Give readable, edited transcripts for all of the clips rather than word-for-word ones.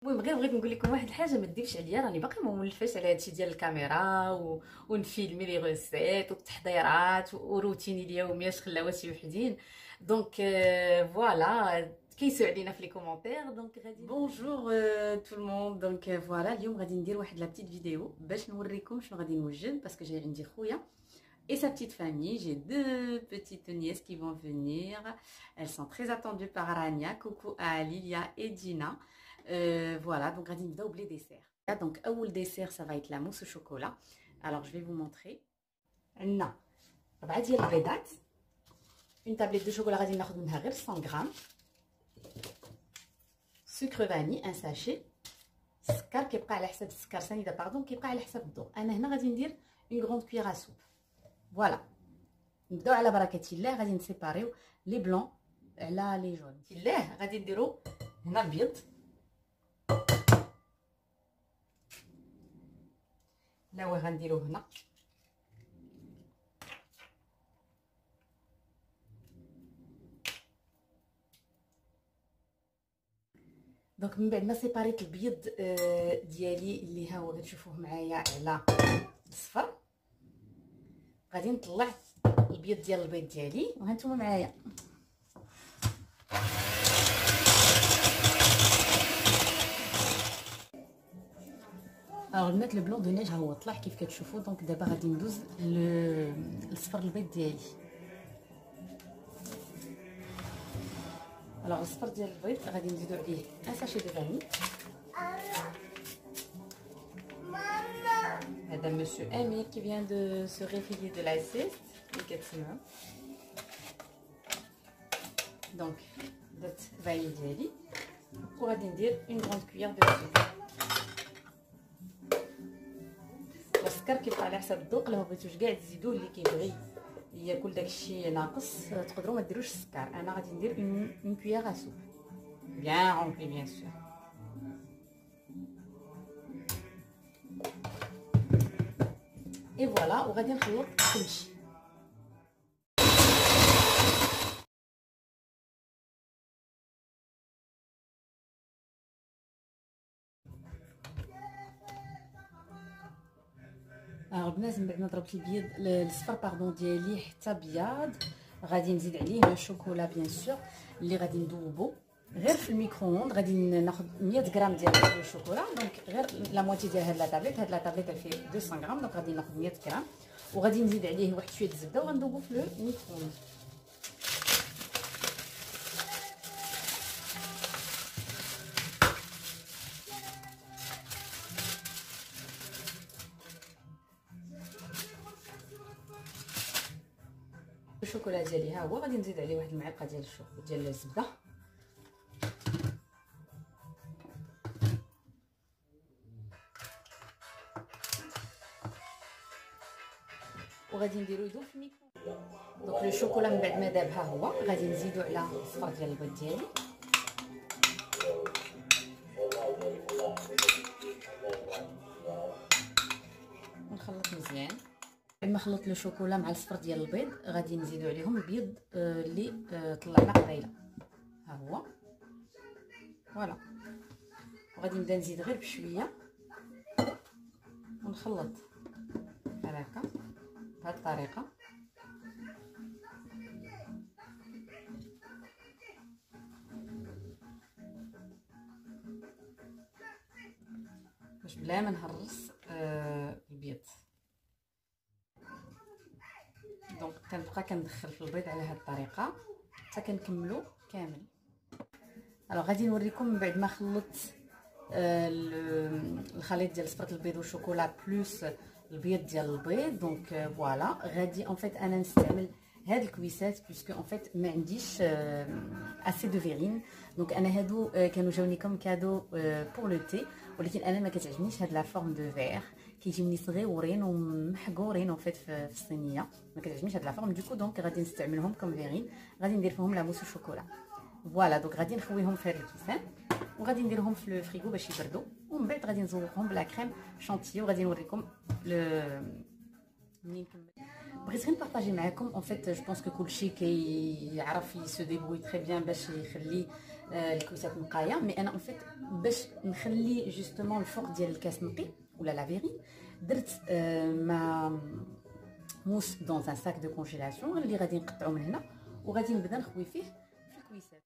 المهم غير بغيت نقول لكم واحد الحاجه، ما تديوش عليا، راني باقي ما مولفاش على هادشي ديال الكاميرا ونفيلمي لي غوسيت والتحضيرات وروتيني اليومي اش خلاو شي وحدين. دونك فوالا كيسوا علينا في لي كومونتير. دونك غادي بونجور تو الموند. دونك فوالا اليوم غادي ندير واحد لا بتيت فيديو باش نوريكم شنو غادي نوجد، باسكو جاي عندي خويا et sa petite famille. J'ai deux petites nièces qui vont venir. Elles sont très attendues par Rania. Coucou à Lilia et Dina. Voilà, donc غادي نبداو بلي ديسير. Donc اول ديسير ça va être la mousse au chocolat. Alors je vais vous montrer. عندنا 4 ديال البيضات، une tablette de chocolat غادي ناخذ منها غير 100 غرام، sucre vanille un sachet، السكر كيبقى على حساب السكر سنيده باردون كيبقى على حساب الذوق. انا هنا غادي ندير une grande cuillère à soupe. فوالا نبداو على بركه الله. غادي نسيباريو لي بلون على لي جون. الله غادي نديرو هنا البيض، لا وين غنديرو هنا دونك من بعد ما سيباريت البيض ديالي اللي ها هو كتشوفوه معايا على الصفر، غادي نطلع البيض ديال البيض ديالي وها نتوما معايا. البنات البلون دو نيج ها هو طلع كيف كتشوفوا. دونك دابا غادي ندوز لصفر البيض ديالي. الصفر ديال البيض غادي نزيدو عليه ان ساشي دو فاني. هذا مسيو امير كي فيان دو سو ريفيلي دو لا سيست اللي كتسمعوا. دونك درت فاني ديالي وغادي ندير اون غروند كويير دو سكر. السكر كيبقى على حساب الذوق، الا ما بغيتوش كاع تزيدوه، اللي كيبغي ياكل داكشي ناقص تقدروا ما ديروش السكر. انا غادي ندير اون كويير ا سوب بيان رونبلي بيان سور. اي فوالا وغادي نخلط كلشي. البنات من بعد ما ضربت البيض الصفر باردون ديالي حتى بياض، غادي نزيد عليه لو شوكولا بيان سور اللي غادي ندوبو غير في الميكرووند. غادي ناخذ 100 غرام ديال الشوكولا، دونك غير لا موتي ديال هاد لا تابليت. هاد لا تابليت فيه 200 غرام، دونك غادي ناخذ 100 غرام وغادي نزيد عليه واحد شويه الزبده وغندوبو في الميكرووند. الشوكولا ديالي ها هو، غادي نزيد عليه واحد المعلقه ديال الزبده وغادي نديرو يذوب في الميكرو. دونك لو شوكولا من بعد ما داب ها هو غادي نزيدو على الصفر ديال البيض ديالي ونخلط مزيان. بعد ما خلطت لو شوكولا مع الصفر ديال البيض غادي نزيدو عليهم البيض اللي طلعنا قبيله ها هو. فوالا وغادي نبدا نزيد غير بشويه ونخلط بحال هكا بهاد الطريقه. باش بلا ما نهرس البيض. دونك كنبقى كندخل في البيض على هاد الطريقه حتى كنكملو كامل. غادي نوريكم من بعد ما خلطت الخليط ديال صفرة البيض والشوكولا بلوس البيض ديال البيض. دونك فوالا غادي اون فيت انا نستعمل هاد الكويسات باسكو اون فيت ما عنديش اسي دو فيرين. دونك انا هادو كانوا جاوني كوم كادو بور لو تي، ولكن انا ما كتعجبنيش هاد لا فورم دو فير، كيجيوني صغيورين ومحقورين اون فيت في الصينيه، ما كتعجبنيش هاد لا فورم. دوكو دونك غادي نستعملهم كوم فيرين. غادي ندير فيهم لا موس الشوكولا. فوالا دونك غادي نخويهم في هاد الكيسان وغادي نديرهم في الفريغو باش يبردوا، ومن بعد غادي نزوقهم بلا كريم شونتيي وغادي نوريكم منين نكمل. بغيت غير نبارطاجي معكم اون فيت جو بونس كو كلشي كيعرف يسو ديبروي تري بيان باش يخلي الكوسات نقايه. مي انا اون فيت باش نخلي جوستومون الفوق ديال الكاس نقي ولا لا فيرين درت ما موس دون ان ساك دو كونجيلاسيون اللي غادي نقطعو من هنا وغادي نبدا نخوي فيه في الكويسات.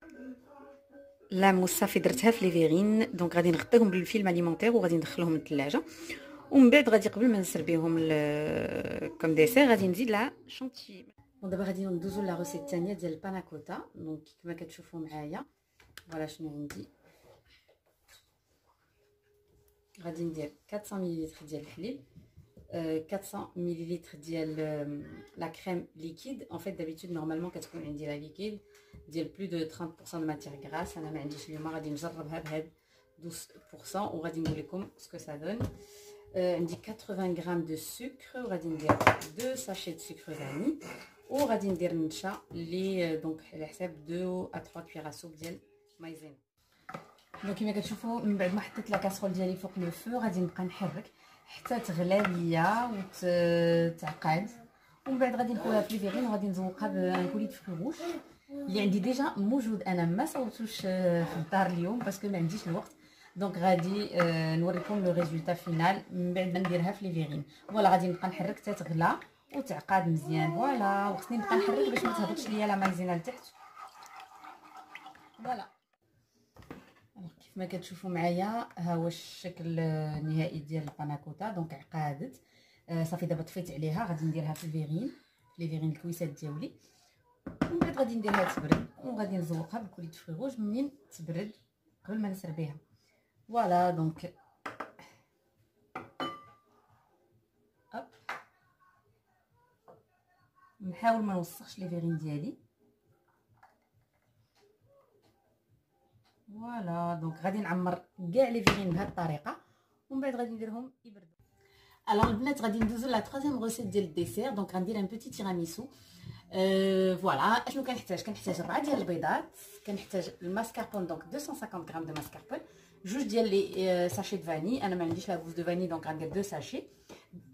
لا موس صافي درتها في لي فيرين، دونك غادي نغطيهم بالفيلم اليمونتير وغادي ندخلهم للثلاجه، ومن بعد غادي قبل ما نسربيهم كوم ديسير غادي نزيد لها شونتي. دابا غادي ندوزو لا روسيت الثانيه ديال الباناكوتا. دونك كما كتشوفوا معايا فوالا شنو عندي. غادي ندير 400 ملل ديال الحليب، 400 ملل ديال لا كريم ليكيد. ان فيت دابيتود نورمالمون كتكون عندي لا ليكيد ديال بلو دو 30% دو ماتيغ غراس. انا ما عنديش اليوم، غادي نجربها بهاد 12% وغادي نقول لكم سكو سا دون. عندي 80 غرام دو سكر وغادي ندير 2 ساشي دو سكر فاني وغادي ندير النشا اللي دونك على حساب 2 à 3 كويغ سوب ديال مايزينا. دونك كما كتشوفوا من بعد ما حطيت لا كاسرول ديالي فوق لو فو غادي نبقى نحرك حتى تغلى ليا وتعقد، ومن بعد غادي نخويها في لي فيغين وغادي نزوقها بان كولي دو فري روج اللي عندي ديجا موجود. انا ما صوتوش في الدار اليوم باسكو ما عنديش الوقت، دونك غادي نوريكم لو ريزولتا فينال من بعد ما نديرها في لي فيغين. فوالا غادي نبقى نحرك حتى تغلى وتعقد مزيان. فوالا وخصني نبقى نحرك باش ما تهبطش ليا لا مايزينا لتحت. فوالا كيف ما كتشوفوا معايا ها هو الشكل النهائي ديال الباناكوتا. دونك عقادت صافي. دابا طفيت عليها غادي نديرها في الفيغين، لي فيغين الكويسات ديالي، ومن بعد غادي نديرها تبرد وغادي نزوقها بكولي دو فري روج منين تبرد قبل ما نسربيها. فوالا دونك هوب نحاول ما نوسخش لي فيغين ديالي. فوالا دونك غادي نعمر كاع لي فيغين بهذه الطريقه ومن بعد غادي نديرهم يبردوا. الوغ البنات غادي ندوزو لا ترويزيام روسيت ديال الديسير. دونك غندير ان بوتي تيراميسو. فوالا اشنو كنحتاج 4 ديال البيضات، كنحتاج الماسكاربون دونك 250 غرام دو ماسكاربون، جوج ديال لي ساشي دو فاني. انا ما عنديش لا بوز دو فاني دونك غندير 2 ساشي.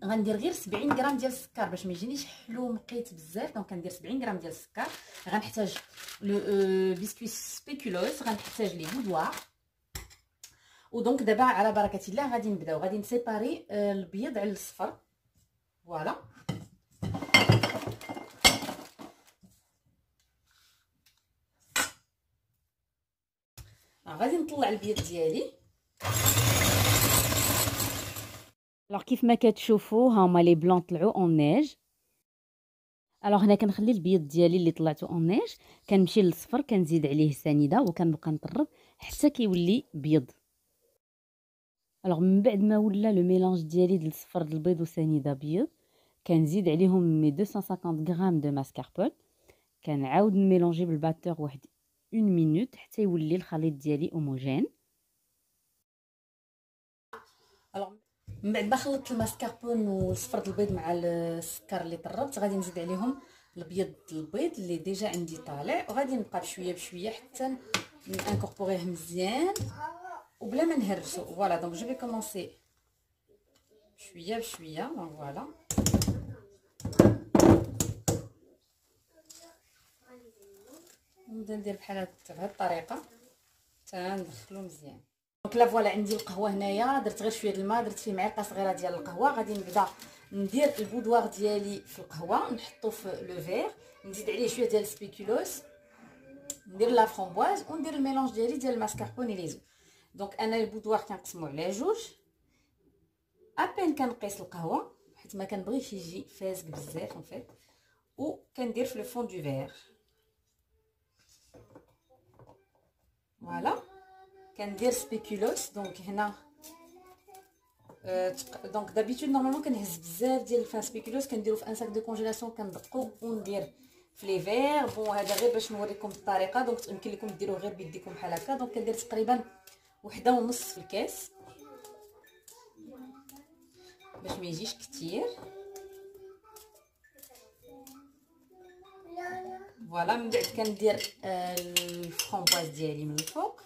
غندير غير 70 غرام ديال السكر باش ما يجينيش حلو مقيت بزاف، دونك كندير 70 غرام ديال السكر. غنحتاج لو بسكويت سبيكولوس، غنحتاج لي بودوار. ودونك دابا على بركه الله غادي نبداو. غادي نسيباري البيض على الصفر. فوالا غادي نطلع البيض ديالي. الوغ كيف ما كتشوفوا ها هما لي بلون طلعوا اون نيج. الوغ هنا كنخلي البيض ديالي اللي طلعته اون نيج، كنمشي للصفر كنزيد عليه سنيده وكنبقى نطرب حتى كيولي بيض. الوغ من بعد ما ولا لو ميلانج ديالي ديال الصفر ديال البيض وسنيده بيض، كنزيد عليهم 250 غرام دو ماسكاربون، كنعاود نميلونجي بالباتور واحد 1 مينوت حتى يولي الخليط ديالي هوموجين. الوغ من بعد ما خلطت الماسكاربون والصفر ديال البيض مع السكر اللي طربت غادي نزيد عليهم البيض البيض اللي ديجا عندي طالع، وغادي نبقى بشويه بشويه حتى نانكوربوريه مزيان وبلا ما نهرسو. فوالا دونك جو في كومونسي شويه بشويه. فوالا نبدا ندير بحال بهاد الطريقه حتى ندخلو مزيان. دونك لا فوالا عندي القهوه هنايا، درت غير شويه الماء، درت فيه معلقه صغيره ديال القهوه. غادي نبدا ندير البودوار ديالي في القهوه، نحطو في لو فير، نزيد عليه شويه ديال السبيكولوس، ندير لا فرومبواز وندير الميلونج ديالي ديال الماسكاربون لي زو. دونك انا البودوار كنقسمو على جوج، ابين كنقيس القهوه حيت ما كنبغيش يجي فازك بزاف اون فيت، و كندير في لو فون دو فير. فوالا كندير سبيكولوس. دونك هنا دونك دابيتود نورمالمون كنهز بزاف ديال الفان سبيكولوس كنديرو في ان ساك دو كونجيلاسيون كندقو وندير في لي فير. بون هذا غير باش نوريكم الطريقه، دونك يمكن لكم ديروه غير بيديكم بحال هكا. دونك كندير تقريبا 1.5 في الكاس باش ما يجيش كتير. فوالا من بعد كندير الفرomboise ديالي من الفوق.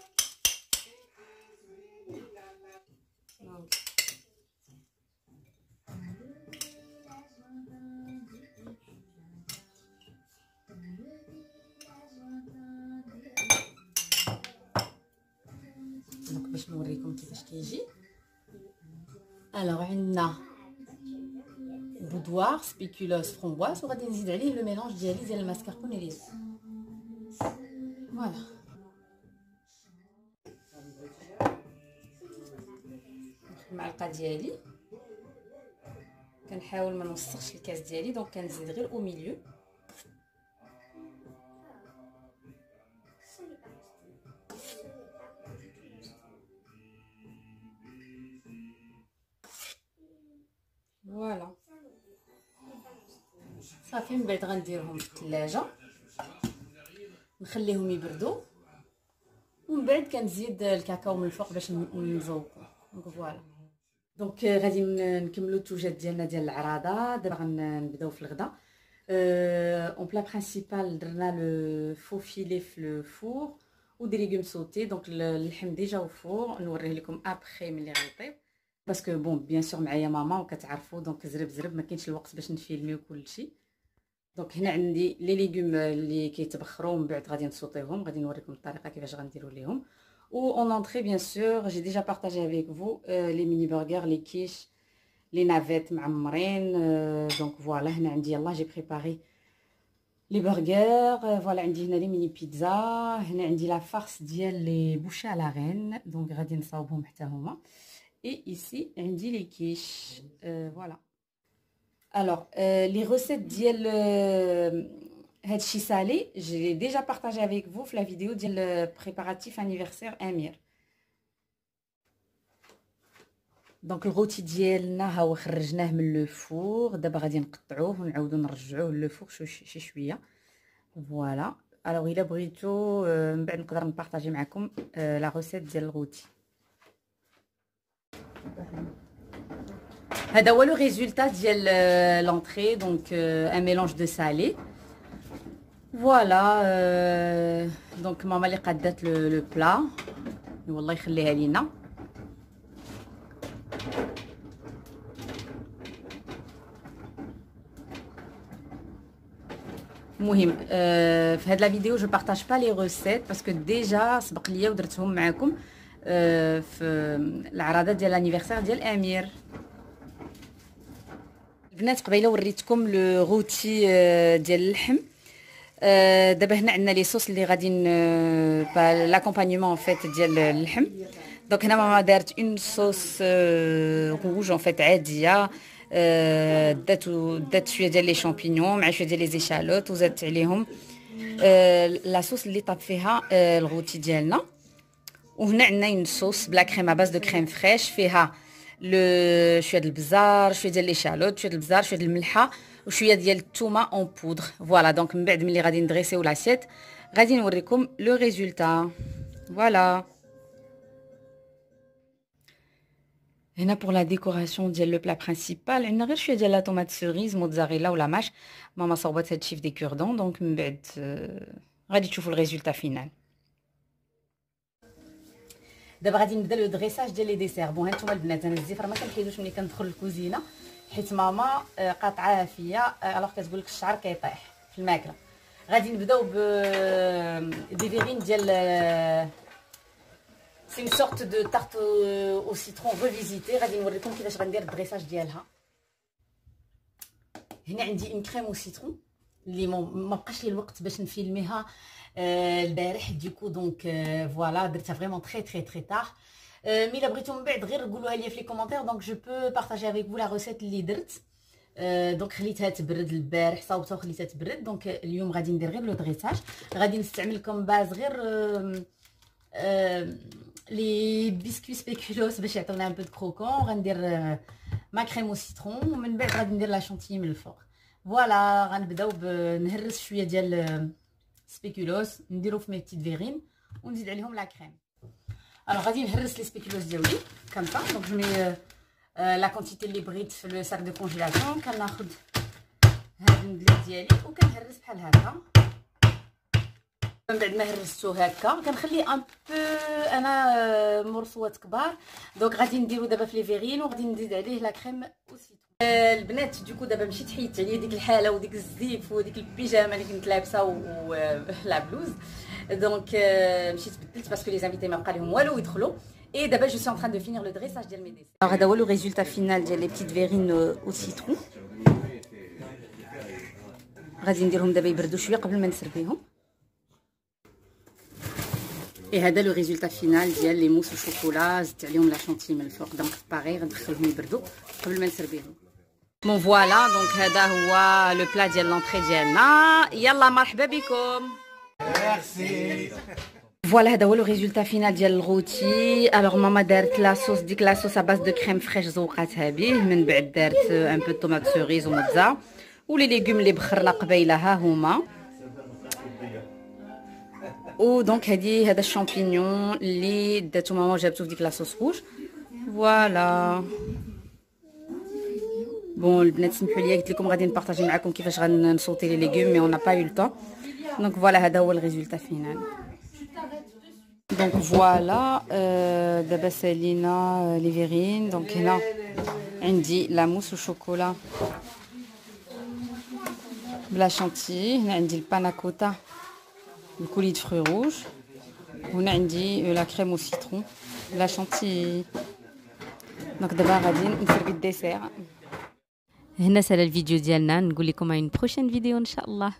كيجي. الوغ عندنا بودوار سبيكولوس فرومبواز وغادي نزيد عليه لو ميلونج ديال الماسكاربون ريزو. فوالا المعلقه ديالي كنحاول ما نوسخش الكاس ديالي دونك كنزيد غير او ميليو. فوالا صافي. من بعد غنديرهم في الثلاجه نخليهم يبردوا ومن بعد كنزيد الكاكاو من الفوق باش نزوقو. دونك فوالا دونك غادي نكملوا التوجات ديالنا ديال العراضه. دابا غنبداو في الغدا. اون بلا برينسيپال درنا لو فو فيلي في لو فور و دي ليغوم سوتي. دونك اللحم ديجا او فور نوريه لكم ابخي ملي غيطيب باسكو بون بيان سور معايا ماما وكتعرفوا دونك زرب ما كاينش الوقت باش نفيلمي وكلشي. دونك هنا عندي لي ليغوم اللي كيتبخروا ومن بعد غادي نسوطيهم. غادي نوريكم الطريقه كيفاش غنديروا ليهم. و اون انطري بيان سور جي ديجا بارطاجي افيك فو لي ميني برغر لي كيش لي نافيت معمرين. دونك فوالا هنا عندي يلاه جي بريباري لي برغر. فوالا عندي هنا لي ميني بيتزا. هنا عندي لا فارس ديال لي بوشي على غين دونك غادي نصاوبهم حتى هما. اي ايسي عندي لي كيش. فوالا الوغ لي ريسيت ديال هادشي سالي جي ديجا بارطاجي افيك فو في لا فيديو ديال بريباراتيف انيفرسير امير. دونك الغوتي ديالنا ها هو خرجناه من لو فور. دابا غادي نقطعوه ونعاودو نرجعوه لو فور شي شويه. فوالا الوغ الا بغيتو من بعد نقدر نبارطاجي معكم لا ريسيت ديال الغوتي. هذا هو لو ريزولتا ديال لونطري. دونك ان ميلونج دو سالي. فوالا دونك ماما اللي قادات لو بلا والله يخليها لينا. المهم في هاد لا فيديو جو بارطاج با لي ريسيت باسكو ديجا سبق ليا ودرتهم معكم في العراضه ديال الانيفرسير ديال امير. البنات قبيله وريتكم لو غوتي ديال اللحم. دابا هنا عندنا لي صوص اللي غادي لاكومبانيمون فيت ديال اللحم. دونك هنا ماما دارت اون صوص روج ان فيت عاديه. دات شويه ديال لي شامبينيون مع شويه ديال لي زيشالوت وزادت عليهم لا صوص اللي طاب فيها الغوتي ديالنا. وهنا عندنا اون صوص بلا كريم باز دو كريم فريش فيها شويه ديال البزار شويه ديال لي شالوت شويه ديال البزار شويه ديال الملحه وشويه ديال الثومه اون بودر. فوالا دونك من بعد ملي غادي ندريسيو لاسيت غادي نوريكم لو ريزولتا. فوالا هنا بور لا ديكوراسيون ديال لو بلا برينسيپال عندنا غير شويه ديال لا طوماط سوريز موتزاريلا ولا ماش. ماما صوبات هادشي في دي كوردون دونك من بعد غادي تشوفوا الريزولتا فينال. دابا غادي نبدا لو دريساج ديال لي ديسير. بون هانتوما البنات انا الزفر ما كنحيدوش ملي كندخل الكوزينه حيت ماما قاطعاها فيا الوغ كتقول لك الشعر كيطيح في الماكله. غادي نبداو ب دي فيرين ديال سي اون سورت دو تارت او سيترون ريفيزيتي. غادي نوريكم كيفاش غندير الدريساج ديالها. هنا عندي اون كريم او سيترون اللي ما بقاش لي الوقت باش نفيلميها البارح ديكو دونك فوالا درتها فريمون تري تري تري طار. مي الا بغيتو من بعد غير قولوها لي في لي كومونتير دونك جو بو بارطاجي افيك فو لا ريسيت اللي درت. دونك خليتها تبرد البارح صاوبتها وخليتها تبرد. دونك اليوم غادي ندير غير لو دريساج. غادي نستعمل كوم باز غير لي بيسكوي سبيكولوس باش يعطيونا ان بو دو كروكون. غندير ما كريم او سيترون ومن بعد غادي ندير لا شونتيي من الفوق. فوالا غنبداو بنهرس شويه ديال سبيكولوس نديرو في مي بتيت فيرين ونزيد عليهم لا كريم. الوغ غادي نهرس لي سبيكولوس ديالي كنطا. دونك جو مي لا كونتيتي اللي بغيت في لو ساك دو كونجيلاسيون. كناخذ هاد المدليك ديالي وكنهرس بحال هكا. من بعد ما هرستو هكا كنخلي ان بو انا مرصوات كبار. دونك غادي نديرو دابا في لي فيرين وغادي نزيد عليه لا كريم او سيترون. البنات دوكو دابا مشيت حيدت عليا ديك الحاله وديك الزيف وديك البيجامه اللي كنت لابسه ولا بلوز. دونك مشيت بدلت باسكو لي زانفيتي ما بقى لهم والو يدخلوا. Et d'abord, je suis en train de finir le dressage de mes desserts. Alors, هذا هو le résultat final ديال les petites verrines au citron. غادي نديرهم دابا يبردوا شويه قبل ما نسربيهم. Et هذا le résultat final ديال les mousses au chocolat زدت عليهم لا شونتي من الفوق. دونك باغي غندخلهم يبردوا قبل ما نسربيهم. بون فوالا دونك هذا هو لو بلا ديال لونطري ديالنا. يلا مرحبا بكم. ميرسي. فوالا هذا هو لو ريزولتا فينال ديال الغوتي. الوغ ماما دارت لا صوص ديك لا صوص باز دو كريم فريش زوقاتها به، من بعد دارت ان بو طوماط سوريز وموتزا، ولي ليغوم اللي بخرنا قبيله ها هما. و دونك هذا الشامبينيون اللي داتو ماما جابتو في ديك لا صوص روج. فوالا بون البنات سمحوا لي قلت لكم غادي نبارطاجي معكم كيفاش غنصوتي لي ليغوم مي اون با يو لو طون. دونك فوالا هذا هو الريزولتا فينال. دونك فوالا دابا سالينا لي فيرين. دونك هنا عندي لا موس وشوكولا بلا شانتي، هنا عندي الباناكوتا الكولي دو فروي روج، وهنا عندي لا كريم او سيترون لا شانتي. دونك دابا غادي نسربي الديسير. هنا سالا الفيديو ديالنا، نقول لكم اون بروشين فيديو ان شاء الله.